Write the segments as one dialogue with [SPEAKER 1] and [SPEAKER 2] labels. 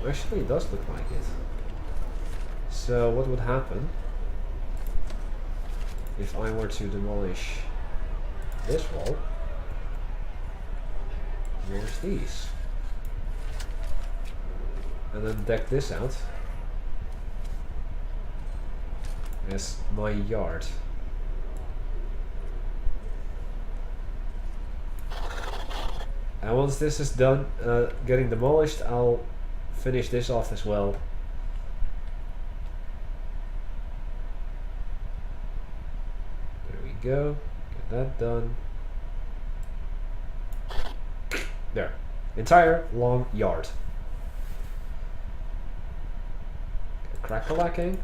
[SPEAKER 1] Actually, it does look like it. So what would happen if I were to demolish this wall? Here's these. And then deck this out as my yard. And once this is done getting demolished, I'll finish this off as well. There we go. Get that done. There. Entire long yard. Crack-a-lacking.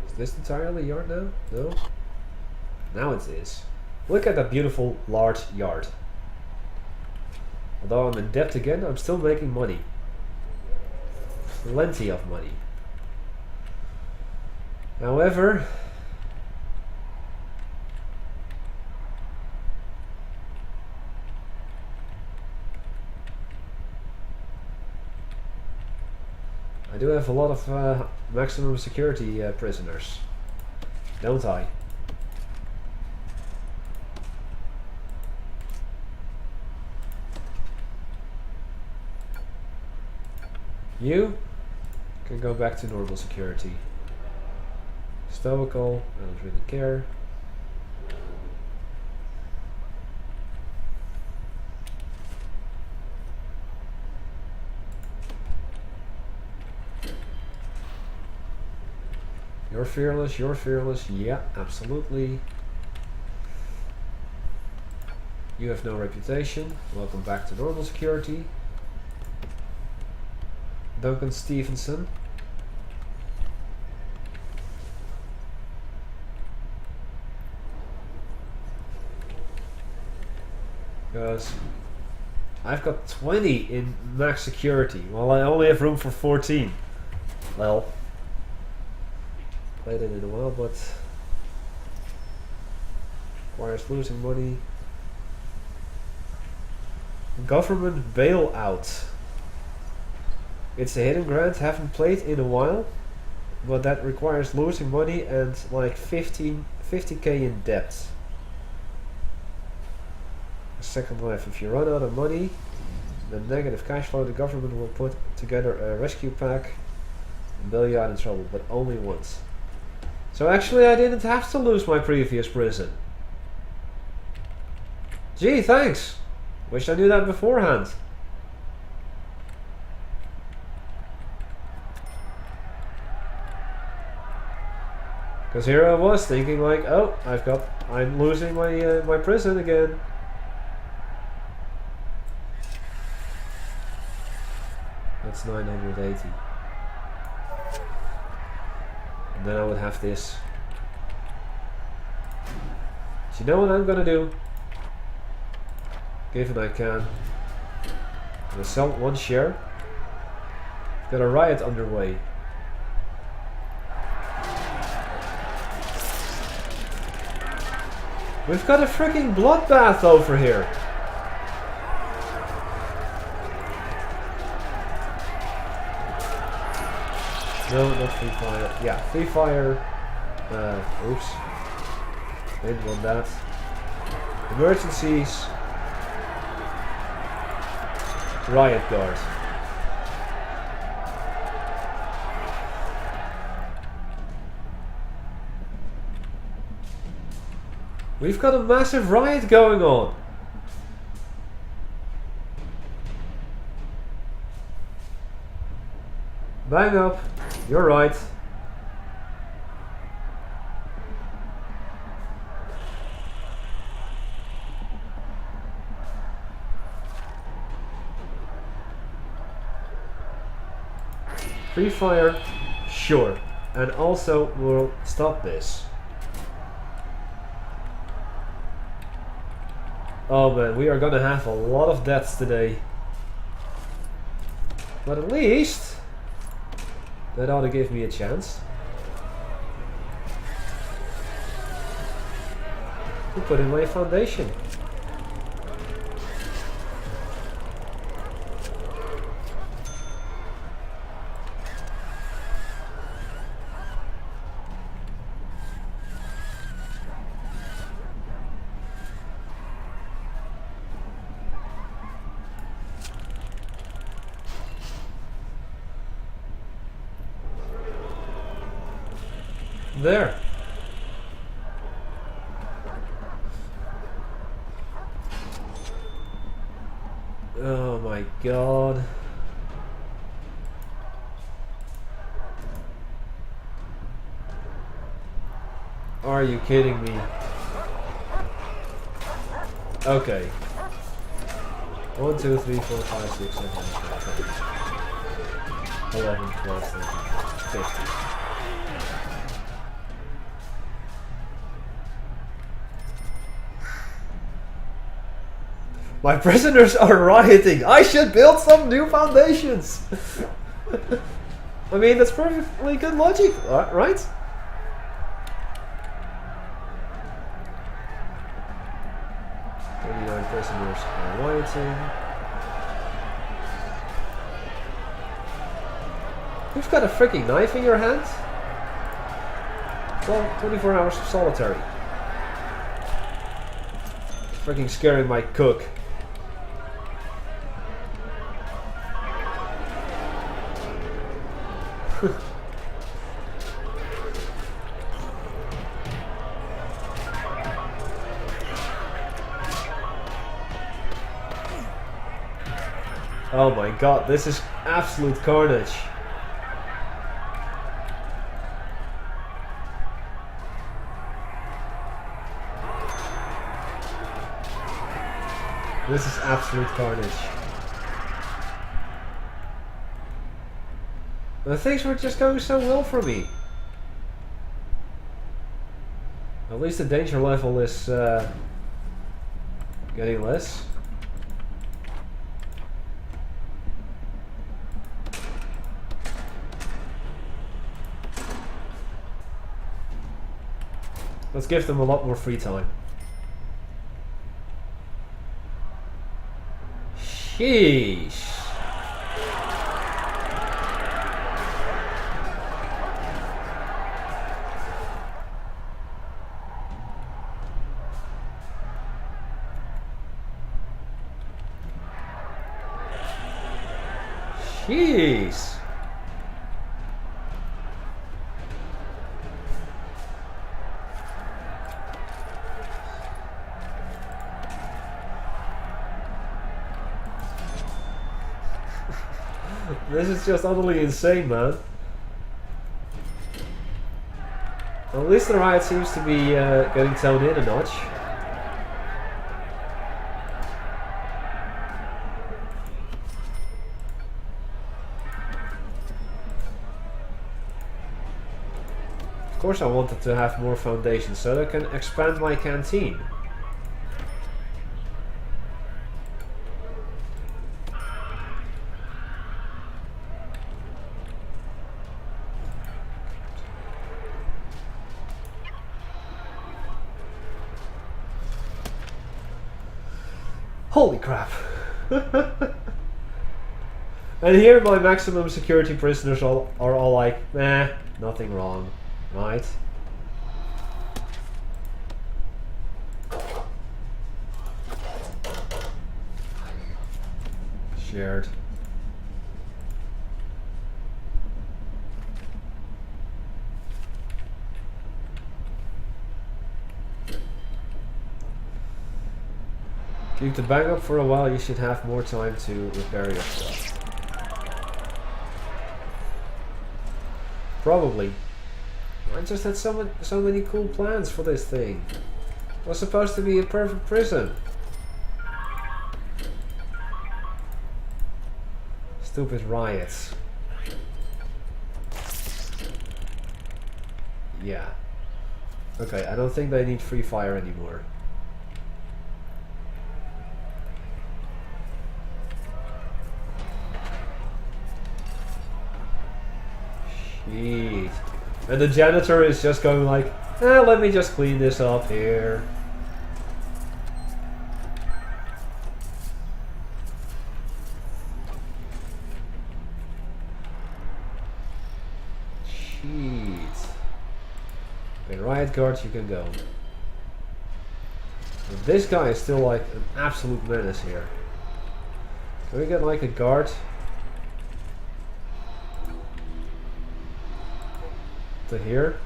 [SPEAKER 1] Is this entirely yard now? No? Now it is. Look at that beautiful large yard. Although I'm in debt again, I'm still making money. Plenty of money. However, I do have a lot of maximum security prisoners, don't I? You can go back to normal security. Stoical, I don't really care. You're fearless, yeah, absolutely. You have no reputation, welcome back to normal security. Duncan Stevenson. Because I've got 20 in max security, while I only have room for 14. Well, played it in a while, but requires losing money. Government bailout. It's a hidden grant, haven't played in a while, but that requires losing money and like 50k in debt. Second life, if you run out of money, the negative cash flow, the government will put together a rescue pack and bail you out in trouble, but only once. So actually I didn't have to lose my previous prison. Gee, thanks! Wish I knew that beforehand. Because here I was thinking like, oh, I'm losing my my prison again. That's 980. And then I would have this. So you know what I'm gonna do? Given I can. I'm gonna sell one share. Got a riot underway. We've got a freaking bloodbath over here. No, not free fire. Yeah, free fire. Oops. Didn't want that. Emergencies. Riot guard. We've got a massive riot going on. Bang up. You're right. Free fire, sure. And also we'll stop this. Oh man, we are gonna have a lot of deaths today. But at least that ought to give me a chance. Who put in my foundation? There. Oh my god. Are you kidding me? Okay. 1, 2, 3, 4, 5, 6, 7, 8, 9, 10, 11, 12, 13, 15. My prisoners are rioting. I should build some new foundations. I mean, that's perfectly good logic, right? Prisoners are rioting. You've got a freaking knife in your hand? Well, 24 hours of solitary. Freaking scaring my cook. Oh my god, this is absolute carnage. This is absolute carnage. And things were just going so well for me. At least the danger level is getting less. Let's give them a lot more free time. Sheesh. Jeez. This is just utterly insane, man. At least the riot seems to be getting toned in a notch. Of course I wanted to have more foundations so that I can expand my canteen. Holy crap. And here my maximum security prisoners are all like, nah, nothing wrong, right? Shared. Keep the bang up for a while, you should have more time to repair your stuff. Probably. I just had so many cool plans for this thing. It was supposed to be a perfect prison. Stupid riots. Yeah. Okay, I don't think they need free fire anymore. Jeez. And the janitor is just going like, let me just clean this up here. Riot guard, you can go. But this guy is still like an absolute menace here. Can we get like a guard? To here?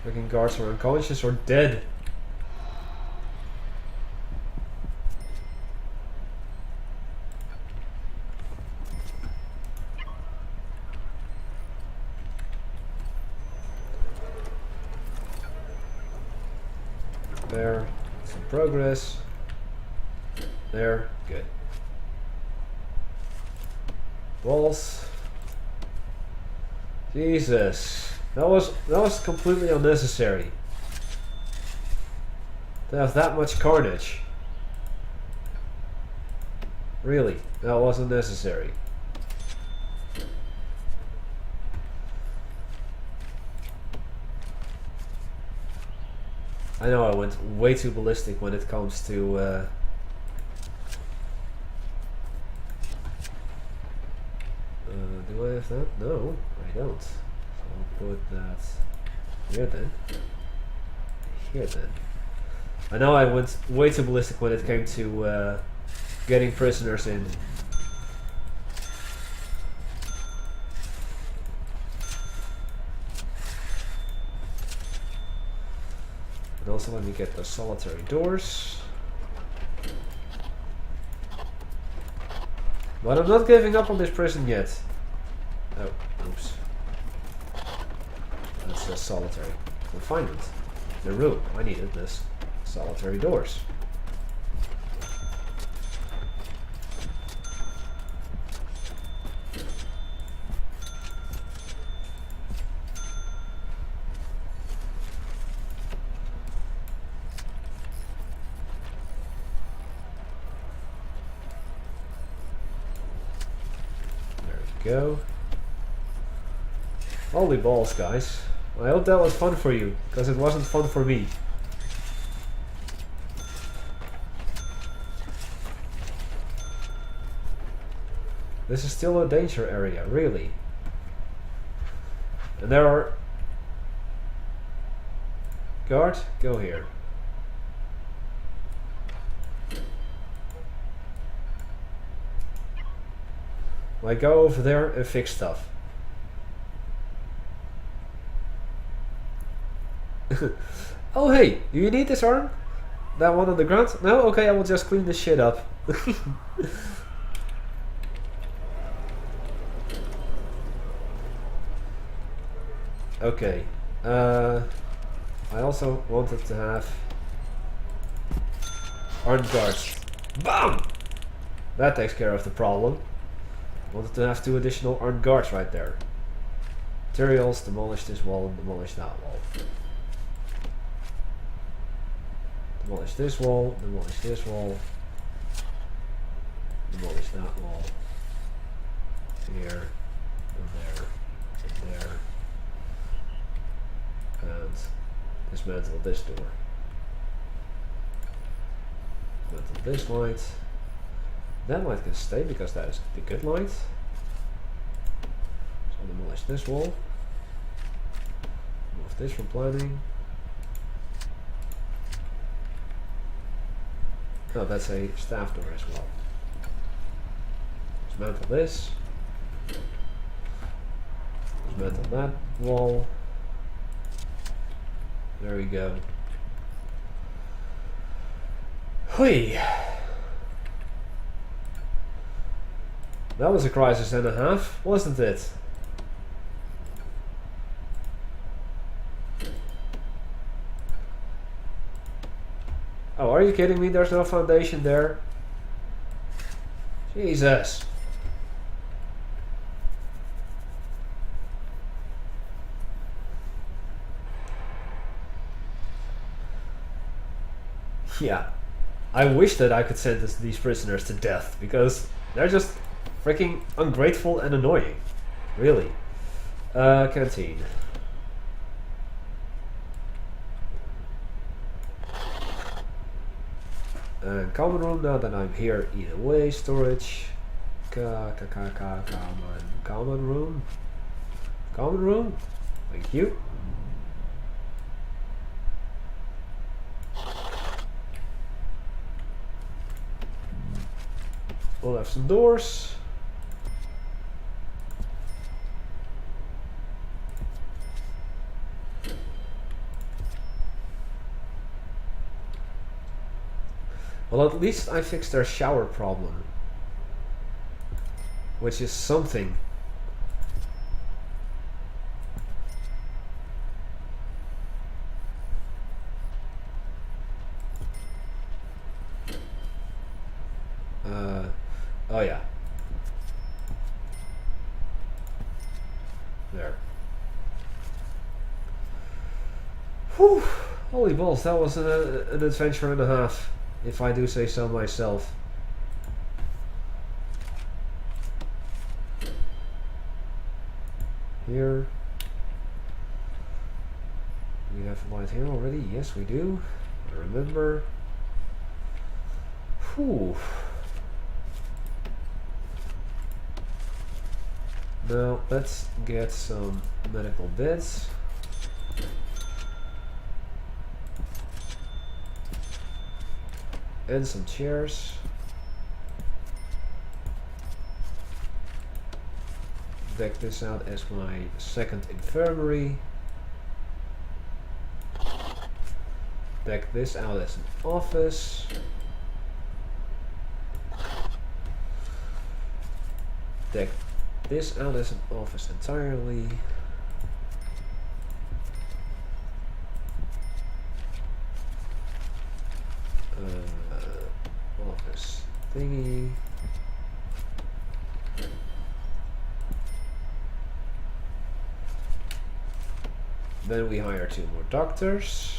[SPEAKER 1] Freaking guards are unconscious or dead. There, some progress. There, good. Walls. Jesus, that was completely unnecessary. To have that much carnage. Really, that wasn't necessary. I know I went way too ballistic when it comes to do I have that? No, I don't. So I'll put that here then. Here then. I know I went way too ballistic when it came to getting prisoners in. And also let me get the solitary doors. But I'm not giving up on this prison yet. Oh, oops. That's just solitary confinement. The room. I needed this. Solitary doors. Go. Holy balls, guys. I hope that was fun for you, because it wasn't fun for me. This is still a danger area, really. And there are... Guard, go here. Like, go over there and fix stuff. Oh hey, do you need this arm? That one on the ground? No? Okay, I will just clean this shit up. Okay. I also wanted to have armed guards. BAM! That takes care of the problem. Wanted to have 2 additional armed guards right there. Materials, demolish this wall and demolish that wall. Demolish this wall, demolish this wall. Demolish that wall. Here, and there, and there. And dismantle this door. Dismantle this light. That light can stay because that is the good light. So I'll demolish this wall. Move this from planning. Oh, that's a staff door as well. Dismantle this. Dismantle that wall. There we go. Hui! That was a crisis and a half, wasn't it? Oh, are you kidding me? There's no foundation there. Jesus. Yeah. I wish that I could sentence these prisoners to death, because they're just freaking ungrateful and annoying. Really. Canteen. And common room, now that I'm here, either way. Storage. Common room. Common room. Thank you. We'll have some doors. Well, at least I fixed their shower problem. Which is something. Oh yeah. There. Whew. Holy balls, that was an adventure and a half, if I do say so myself. Here. We have light here already? Yes, we do. I remember. Whew. Now, let's get some medical beds. And some chairs. Deck this out as my second infirmary. Deck this out as an office. Deck this out as an office entirely. Office thingy. Then we hire 2 more doctors.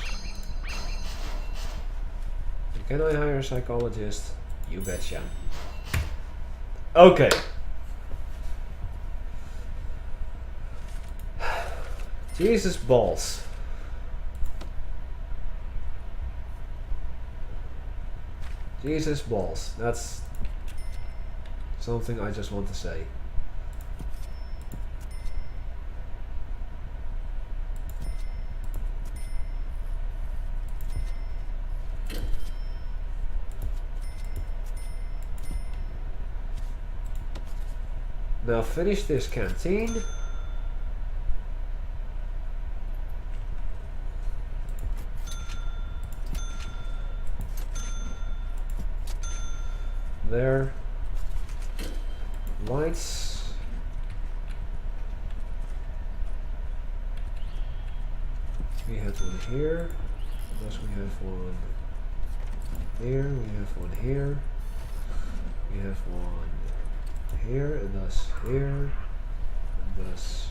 [SPEAKER 1] And can I hire a psychologist? You betcha. Okay. Jesus balls. Jesus balls. That's something I just want to say. Now finish this canteen. There. Lights. We have one here. Thus we have one here. We have one here. We have one here, and thus here, and thus.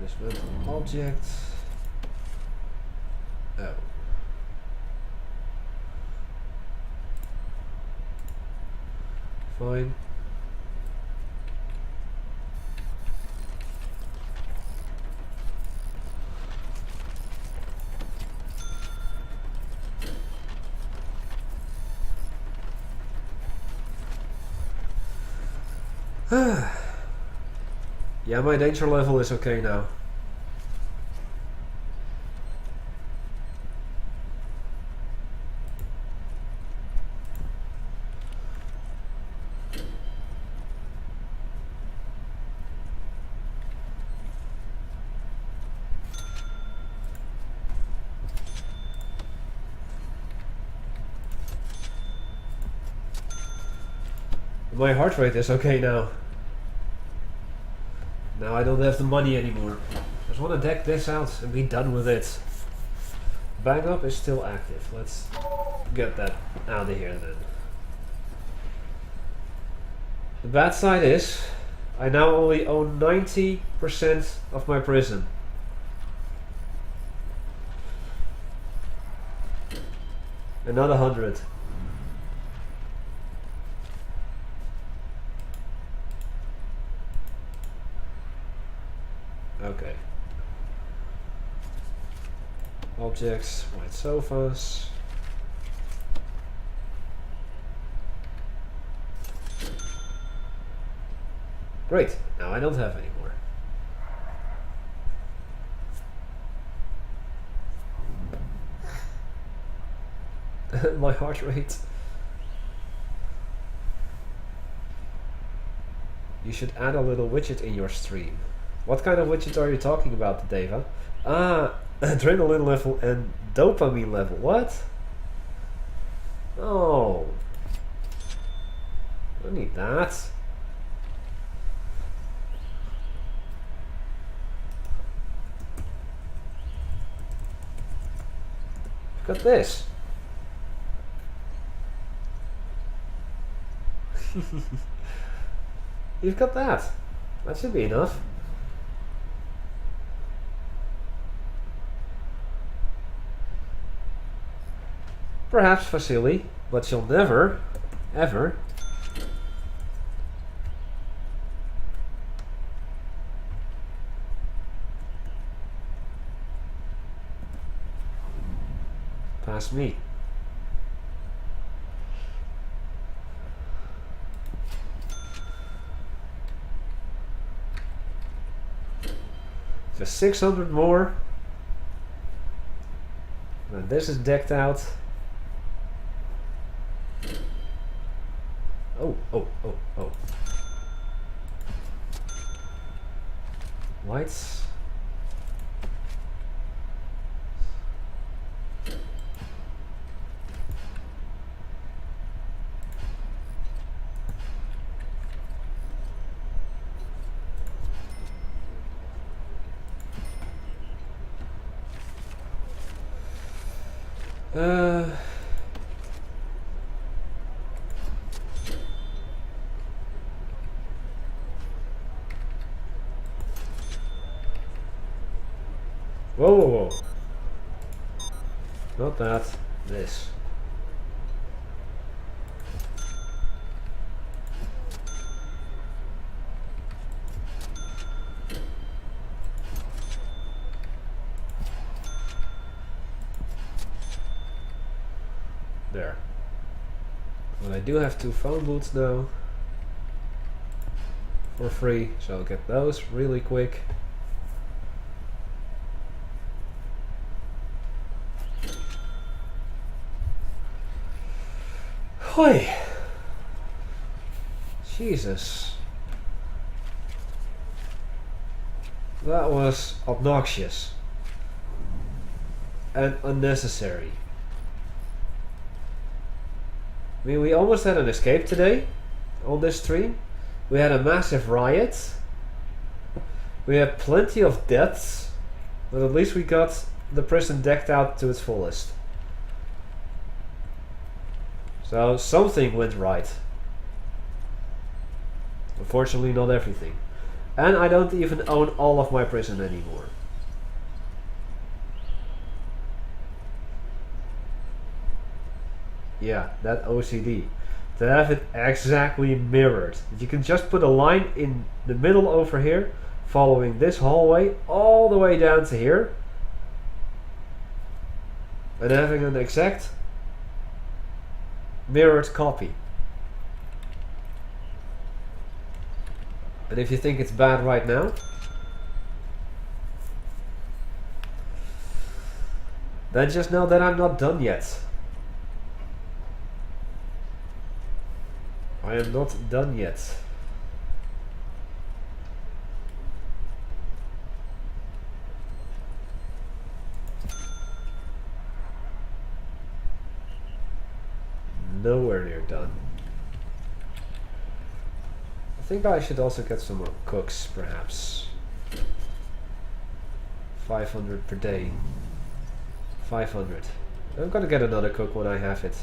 [SPEAKER 1] Dismantle object. Oh. Fine. Yeah, my danger level is okay now. My heart rate is okay now. Now I don't have the money anymore. Just want to deck this out and be done with it. Bang up is still active. Let's get that out of here then. The bad side is I now only own 90% of my prison. Another 100. Okay. Objects, white sofas. Great, now I don't have any more. My heart rate. You should add a little widget in your stream. What kind of widget are you talking about, Deva? Ah, adrenaline level and dopamine level. What? Oh. I don't need that. Got this. You've got that. That should be enough. Perhaps Vasily, but you'll never, ever pass me. Just 600 more. And this is decked out. Oh. Lights. Whoa. Not that. This. There. Well, I do have 2 phone booths now. For free, so I'll get those really quick. Hoi! Jesus. That was obnoxious. And unnecessary. I mean, we almost had an escape today on this stream. We had a massive riot. We had plenty of deaths. But at least we got the prison decked out to its fullest. So something went right. Unfortunately, not everything. And I don't even own all of my prison anymore. Yeah, that OCD. To have it exactly mirrored. You can just put a line in the middle over here, following this hallway all the way down to here. And having an exact mirrored copy. And if you think it's bad right now, then just know that I'm not done yet. I am not done yet. Nowhere near done. I think I should also get some more cooks, perhaps. 500 per day. 500. I'm gonna get another cook when I have it.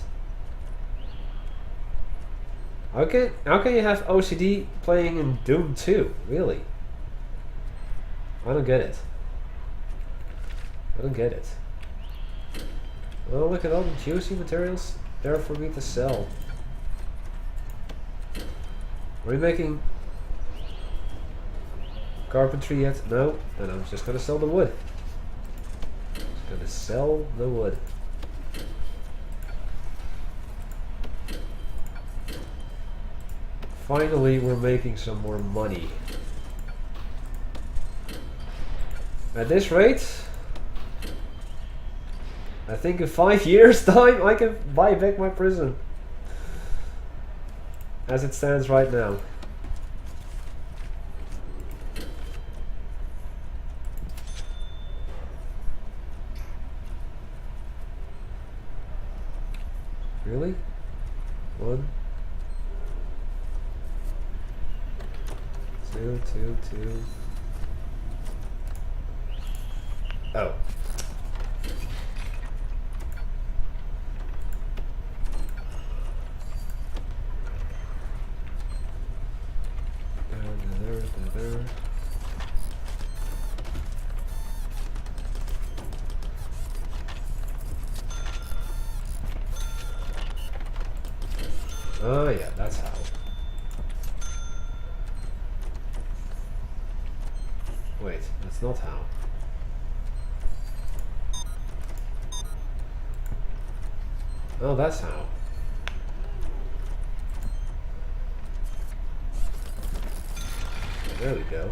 [SPEAKER 1] How can you have OCD playing in Doom 2? Really? I don't get it. I don't get it. Oh, look at all the juicy materials there for me to sell. Are we making carpentry yet? No, then I'm just gonna sell the wood. Just gonna sell the wood. Finally, we're making some more money. At this rate, I think in 5 years' time I can buy back my prison. As it stands right now. Really? 1, 2, 2, 2. Oh. There. Oh yeah, that's how. Wait, that's not how. Oh, that's how. There we go.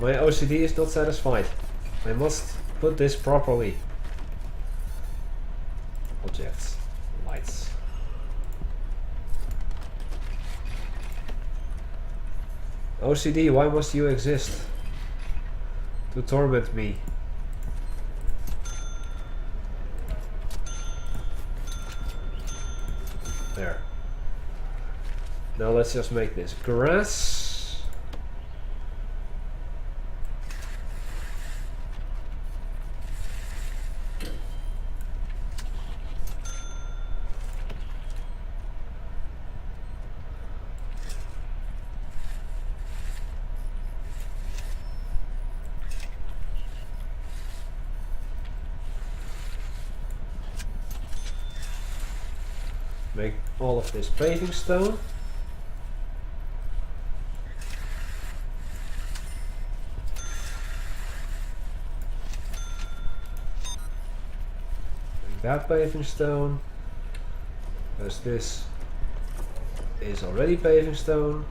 [SPEAKER 1] My OCD is not satisfied. I must put this properly. Objects. Lights. OCD, why must you exist? To torment me. There. Now let's just make this grass. Make all of this paving stone. Make that paving stone. Because this is already paving stone.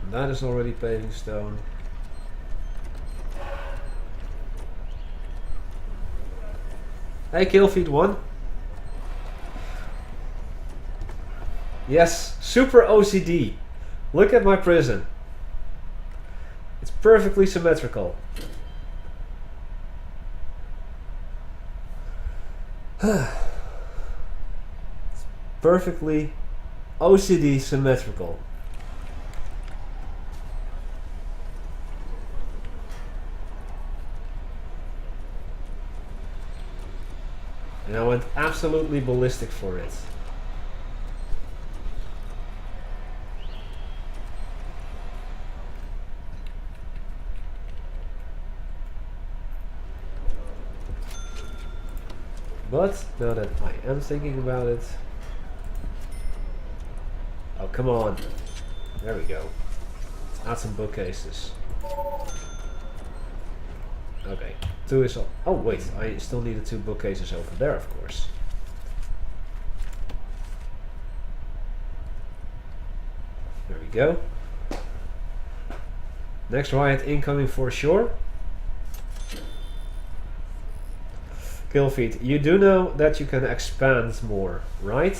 [SPEAKER 1] And that is already paving stone. Hey, Killfeed 1. Yes, super OCD. Look at my prison. It's perfectly symmetrical. It's perfectly OCD symmetrical. And I went absolutely ballistic for it. But now that I am thinking about it... Oh, come on. There we go. Let's add some bookcases. Okay, 2 is all. Oh wait, I still needed 2 bookcases over there, of course. There we go. Next riot incoming for sure. Killfeed, you do know that you can expand more, right?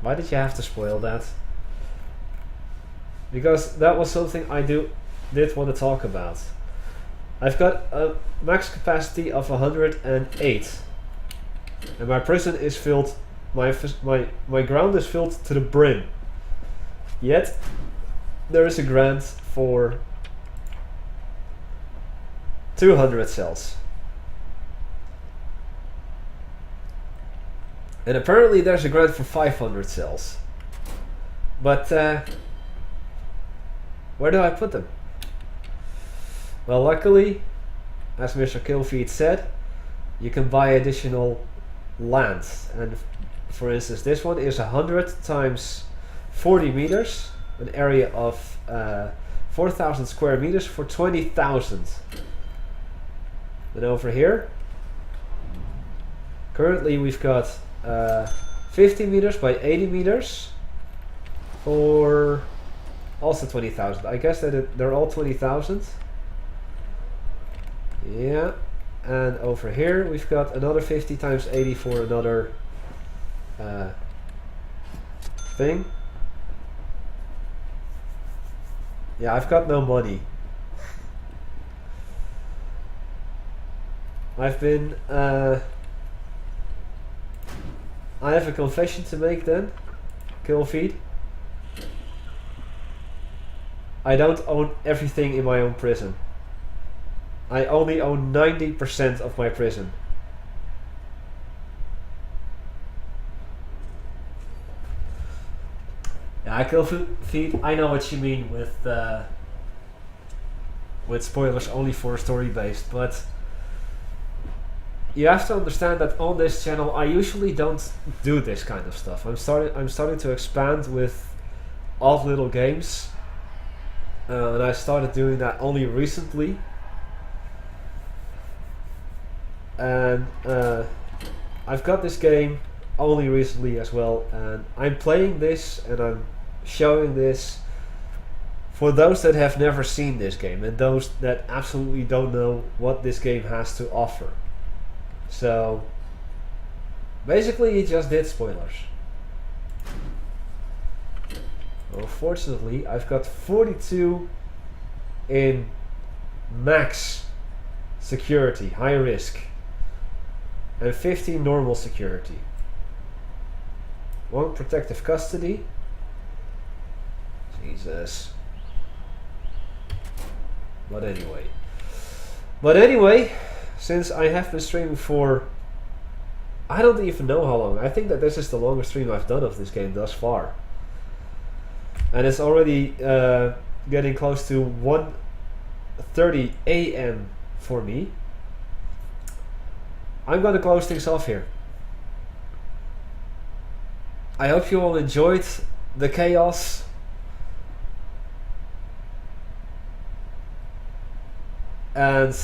[SPEAKER 1] Why did you have to spoil that? Because that was something I did want to talk about. I've got a max capacity of 108 and my prison is filled my ground is filled to the brim. Yet there is a grant for 200 cells. And apparently there's a grant for 500 cells. But where do I put them? Well, luckily, as Mr. Killfeed said, you can buy additional land. And for instance, this one is 100 times 40 meters, an area of 4,000 square meters for 20,000. Then over here, currently we've got 50 meters by 80 meters for also 20,000. I guess that they're all 20,000. Yeah, and over here we've got another 50 times 80 for another thing. Yeah, I've got no money. I've been I have a confession to make then, Killfeed. I don't own everything in my own prison. I only own 90% of my prison. Yeah, Killfeed, I know what you mean with spoilers only for story based, but you have to understand that on this channel I usually don't do this kind of stuff. I'm starting to expand with odd little games, and I started doing that only recently. And I've got this game only recently as well, and I'm playing this and I'm showing this for those that have never seen this game and those that absolutely don't know what this game has to offer. So basically he just did spoilers. Unfortunately, I've got 42 in max security, high risk, and 15 normal security. 1 protective custody. Jesus. But anyway, since I have been streaming for, I don't even know how long. I think that this is the longest stream I've done of this game thus far. And it's already getting close to 1:30 AM for me. I'm gonna close things off here. I hope you all enjoyed the chaos. And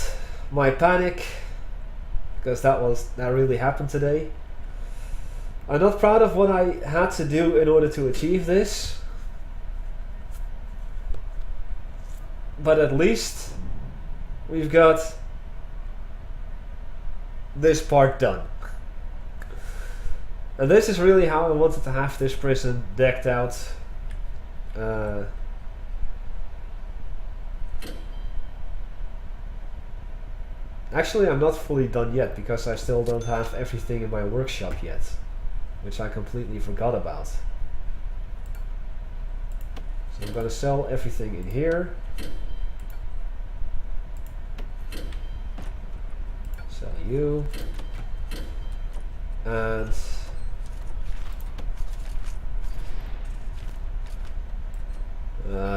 [SPEAKER 1] my panic, because that really happened today. I'm not proud of what I had to do in order to achieve this, but at least we've got this part done. And this is really how I wanted to have this prison decked out. Actually, I'm not fully done yet because I still don't have everything in my workshop yet, which I completely forgot about. So I'm gonna sell everything in here. Sell you. And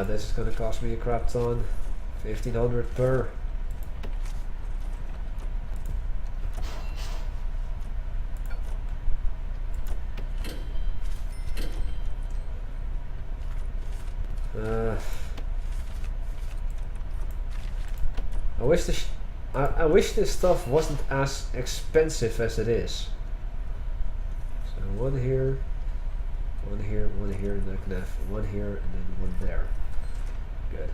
[SPEAKER 1] this is gonna cost me a crap ton. 1,500 per. I wish this stuff wasn't as expensive as it is. So one here, one here, one here, and I can have one here and then one there. Good.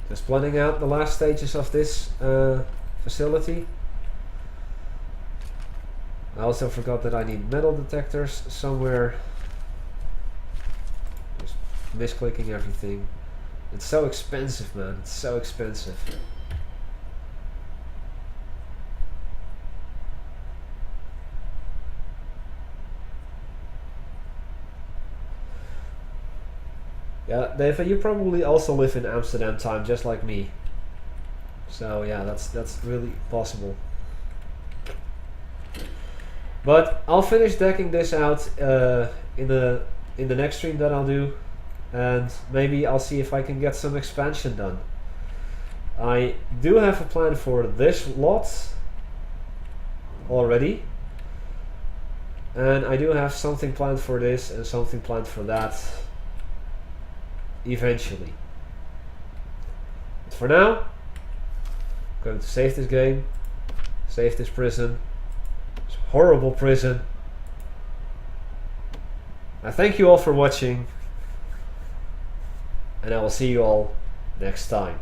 [SPEAKER 1] Just planning out the last stages of this facility. I also forgot that I need metal detectors somewhere. Just misclicking everything. It's so expensive, man. It's so expensive. Yeah, Dave, you probably also live in Amsterdam time, just like me. So yeah, that's really possible. But I'll finish decking this out in the next stream that I'll do, and maybe I'll see if I can get some expansion done. I do have a plan for this lot already, and I do have something planned for this and something planned for that eventually. But for now, I'm going to save this game, save this prison, this horrible prison. I thank you all for watching, and I will see you all next time.